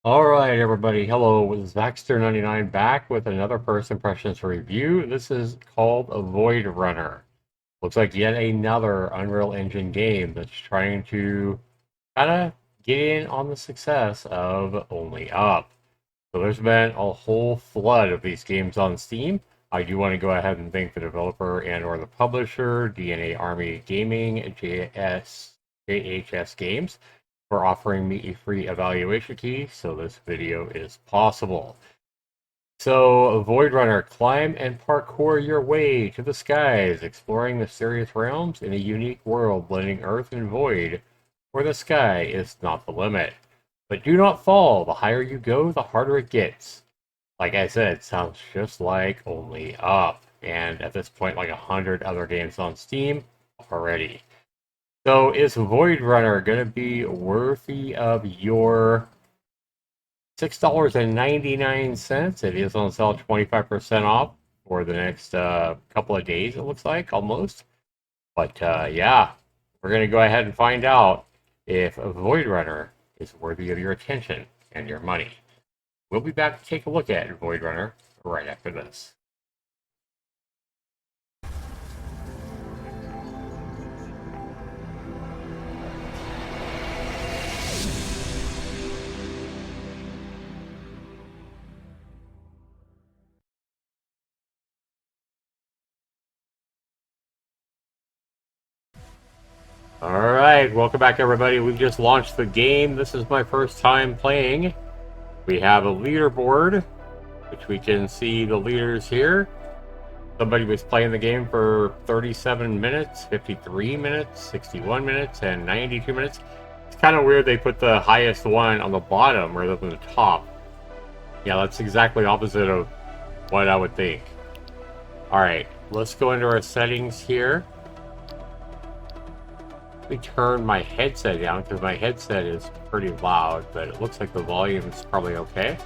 Alright everybody, hello, it's Baxter99 back with another First Impressions review. This is called Void Runner. Looks like yet another Unreal Engine game that's trying to kind of get in on the success of Only Up. So there's been a whole flood of these games on Steam. I do want to go ahead and thank the developer and or the publisher, DNA Army Gaming, JHS Games, for offering me a free evaluation key, so this video is possible. So, Void Runner, climb and parkour your way to the skies, exploring mysterious realms in a unique world blending Earth and Void, where the sky is not the limit. But do not fall. The higher you go, the harder it gets. Like I said, sounds just like Only Up. And at this point, like 100 other games on Steam already. So is Void Runner going to be worthy of your $6.99? It is on sale 25% off for the next couple of days, it looks like, almost. But yeah, we're going to go ahead and find out if Void Runner is worthy of your attention and your money. We'll be back to take a look at Void Runner right after this. Alright, welcome back everybody. We've just launched the game. This is my first time playing. We have a leaderboard, which we can see the leaders here. Somebody was playing the game for 37 minutes, 53 minutes, 61 minutes, and 92 minutes. It's kind of weird they put the highest one on the bottom rather than the top. Yeah, that's exactly opposite of what I would think. Alright, let's go into our settings here. Let me turn my headset down because my headset is pretty loud, but it looks like the volume is probably okay.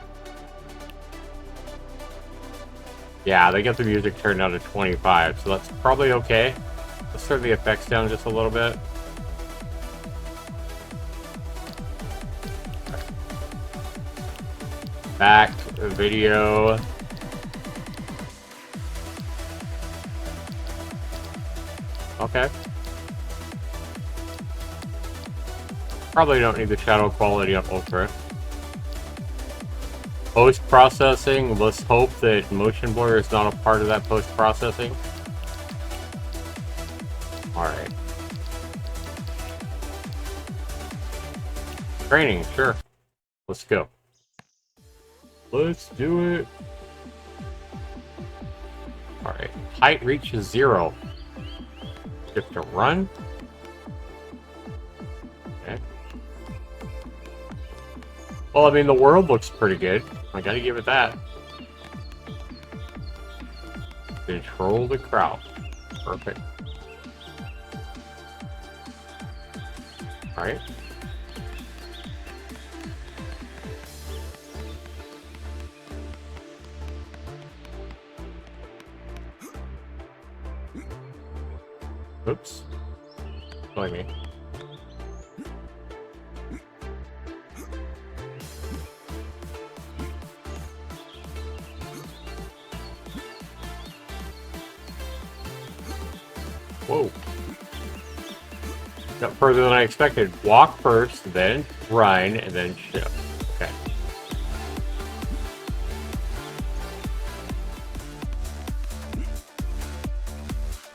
Yeah, they got the music turned down to 25, so that's probably okay. Let's turn the effects down just a little bit. Back, video. Okay. Probably don't need the shadow quality up ultra. Post-processing, let's hope that motion blur is not a part of that post-processing. Alright. Training, sure. Let's go. Let's do it. Alright. Height reaches 0. Shift to run. Okay. Well, I mean, the world looks pretty good. I gotta give it that. Control the crowd. Perfect. Alright. Oops. Blame me. Whoa. Got further than I expected. Walk first, then run, and then shift. Okay.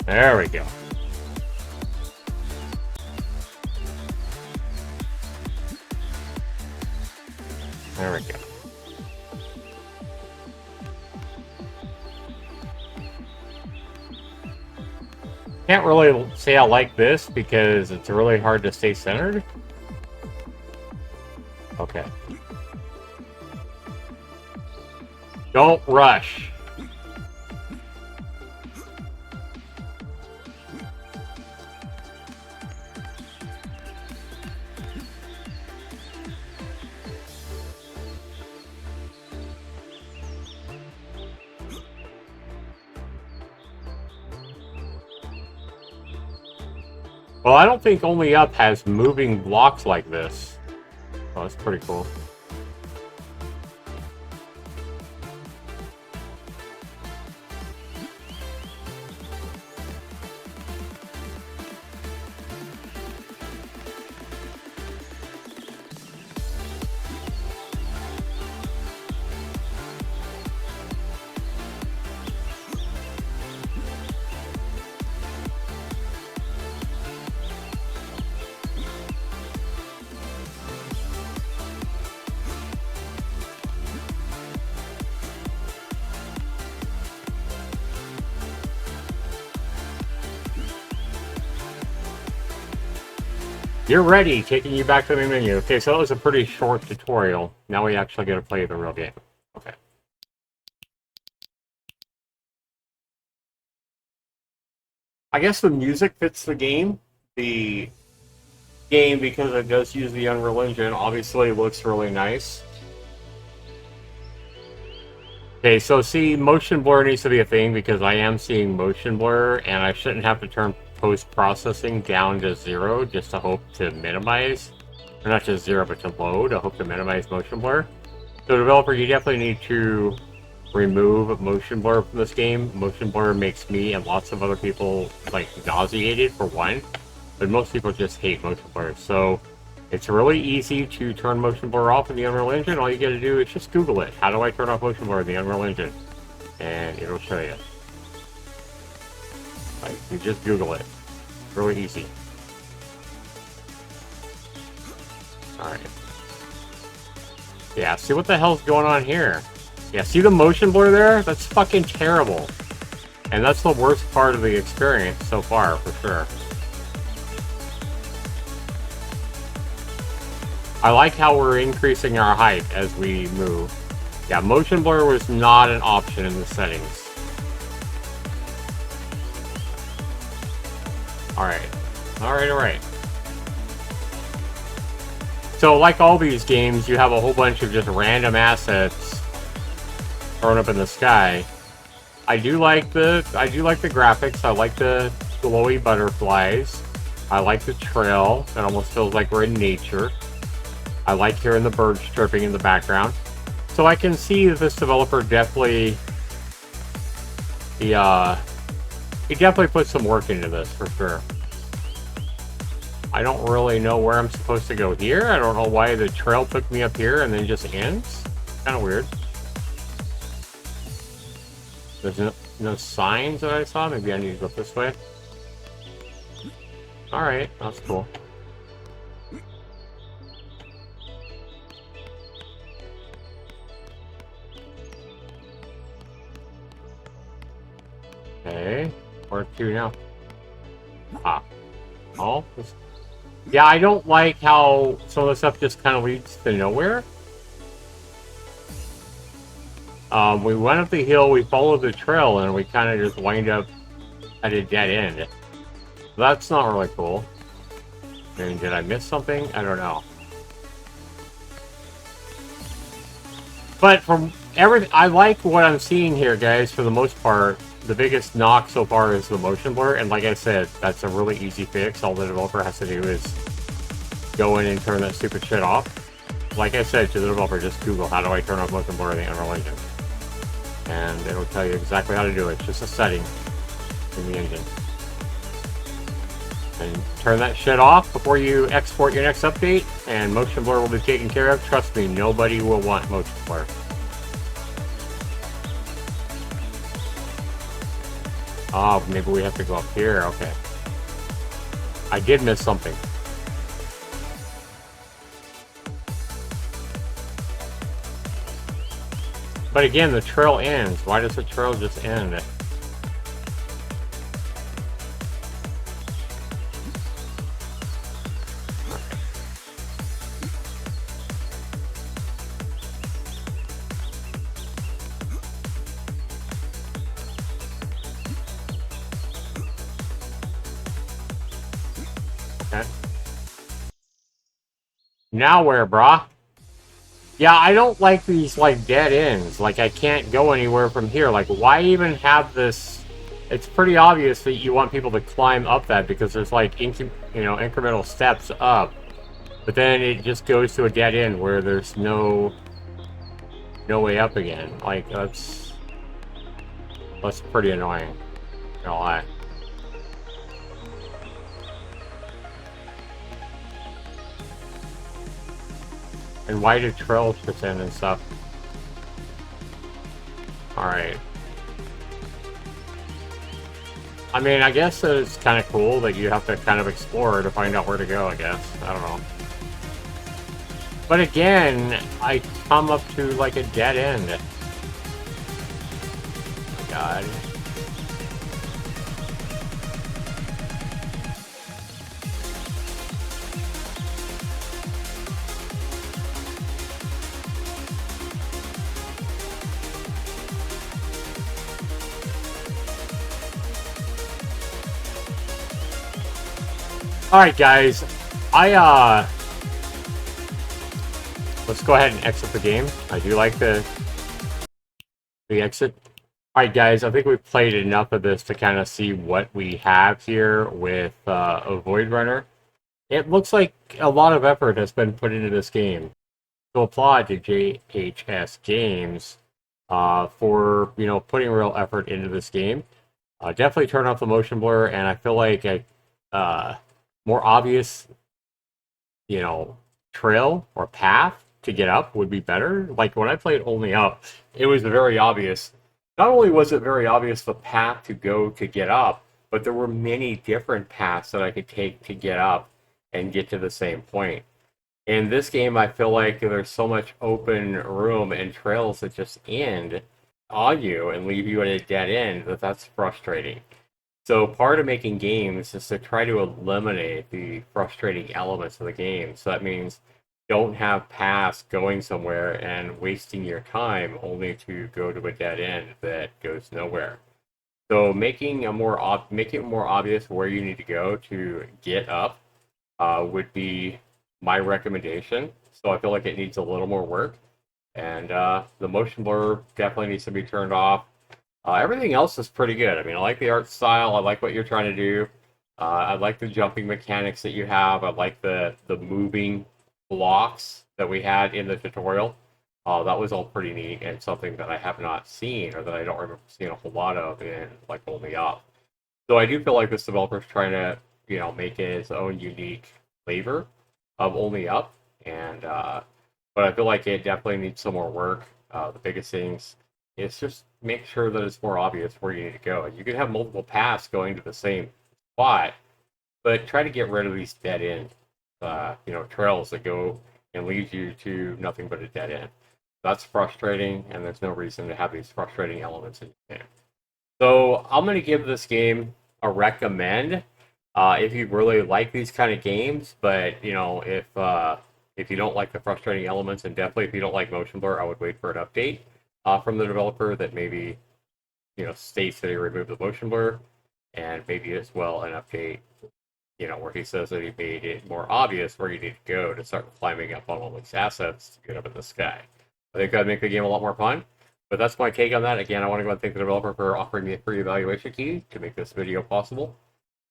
There we go. There we go. Can't really say I like this because it's really hard to stay centered. Okay. Don't rush. Well, I don't think Only Up has moving blocks like this. Oh, that's pretty cool. You're ready, taking you back to the main menu. Okay, so that was a pretty short tutorial. Now we actually get to play the real game. Okay. I guess the music fits the game. The game, because it does use the Unreal Engine, obviously looks really nice. Okay, so see, motion blur needs to be a thing because I am seeing motion blur, and I shouldn't have to turn post-processing down to 0 just to hope to minimize, or not just 0, but to load, I hope to minimize motion blur. So developer, you definitely need to remove motion blur from this game. Motion blur makes me and lots of other people, like, nauseated, for one, but most people just hate motion blur. So it's really easy to turn motion blur off in the Unreal Engine. All you gotta do is just Google it. How do I turn off motion blur in the Unreal Engine? And it'll show you. Like, you just Google it. Really easy. Alright. Yeah, see what the hell's going on here? Yeah, see the motion blur there? That's fucking terrible. And that's the worst part of the experience so far, for sure. I like how we're increasing our height as we move. Yeah, motion blur was not an option in the settings. Alright. Alright. So, like all these games, you have a whole bunch of just random assets thrown up in the sky. I do like the graphics. I like the glowy butterflies. I like the trail. It almost feels like we're in nature. I like hearing the birds chirping in the background. So I can see that this developer definitely he definitely put some work into this, for sure. I don't really know where I'm supposed to go here. I don't know why the trail took me up here and then just ends. Kind of weird. There's no signs that I saw. Maybe I need to go this way. Alright, that's cool. Okay, where to now? Ah. Oh, yeah, I don't like how some of the stuff just kind of leads to nowhere. We went up the hill, we followed the trail, and we kind of just wind up at a dead end. That's not really cool. I mean, did I miss something? I don't know. But from everything, I like what I'm seeing here, guys, for the most part. The biggest knock so far is the motion blur, and like I said, that's a really easy fix. All the developer has to do is go in and turn that stupid shit off. Like I said to the developer, just Google, how do I turn off motion blur in the Unreal Engine? And it'll tell you exactly how to do it. It's just a setting in the engine. And turn that shit off before you export your next update, and motion blur will be taken care of. Trust me, nobody will want motion blur. Oh, maybe we have to go up here. Okay. I did miss something. But again, the trail ends. Why does the trail just end? Okay. Now where, brah? Yeah, I don't like these, like, dead ends. Like, I can't go anywhere from here. Like, why even have this? It's pretty obvious that you want people to climb up that because there's, like, incremental steps up. But then it just goes to a dead end where there's no way up again. Like, that's pretty annoying. Not gonna lie. And why do trails just end and stuff? Alright. I mean, I guess it's kind of cool that you have to kind of explore to find out where to go, I guess. I don't know. But again, I come up to, like, a dead end. Oh my god. All right, guys. I let's go ahead and exit the game. I do like the exit. All right, guys. I think we've played enough of this to kind of see what we have here with a Void Runner. It looks like a lot of effort has been put into this game. To applaud to JHS Games for putting real effort into this game. Definitely turn off the motion blur, and I feel like a more obvious you know, trail or path to get up would be better. Like when I played Only Up, it was very obvious. Not only was it very obvious the path to go to get up, but there were many different paths that I could take to get up and get to the same point. In this game, I feel like there's so much open room and trails that just end on you and leave you at a dead end that's frustrating. So part of making games is to try to eliminate the frustrating elements of the game. So that means don't have paths going somewhere and wasting your time only to go to a dead end that goes nowhere. So make it more obvious where you need to go to get up would be my recommendation. So I feel like it needs a little more work, and the motion blur definitely needs to be turned off. Everything else is pretty good. I mean, I like the art style. I like what you're trying to do. I like the jumping mechanics that you have. I like the moving blocks that we had in the tutorial. That was all pretty neat and something that I have not seen or that I don't remember seeing a whole lot of in like Only Up. So I do feel like this developer is trying to make it its own unique flavor of Only Up, and but I feel like it definitely needs some more work. The biggest things is just make sure that it's more obvious where you need to go. You can have multiple paths going to the same spot, but try to get rid of these dead end, trails that go and lead you to nothing but a dead end. That's frustrating, and there's no reason to have these frustrating elements in your game. So I'm going to give this game a recommend if you really like these kind of games. But if you don't like the frustrating elements, and definitely if you don't like motion blur, I would wait for an update from the developer that maybe states that he removed the motion blur, and maybe as well an update where he says that he made it more obvious where you need to go to start climbing up on all these assets to get up in the sky. I think that'd make the game a lot more fun. But that's my take on that. Again, I want to go and thank the developer for offering me a free evaluation key to make this video possible.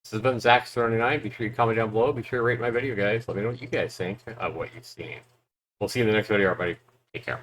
This has been Zax39. Be sure you comment down below. Be sure to rate my video, guys. Let me know what you guys think of what you've seen. We'll see you in the next video, everybody. Take care.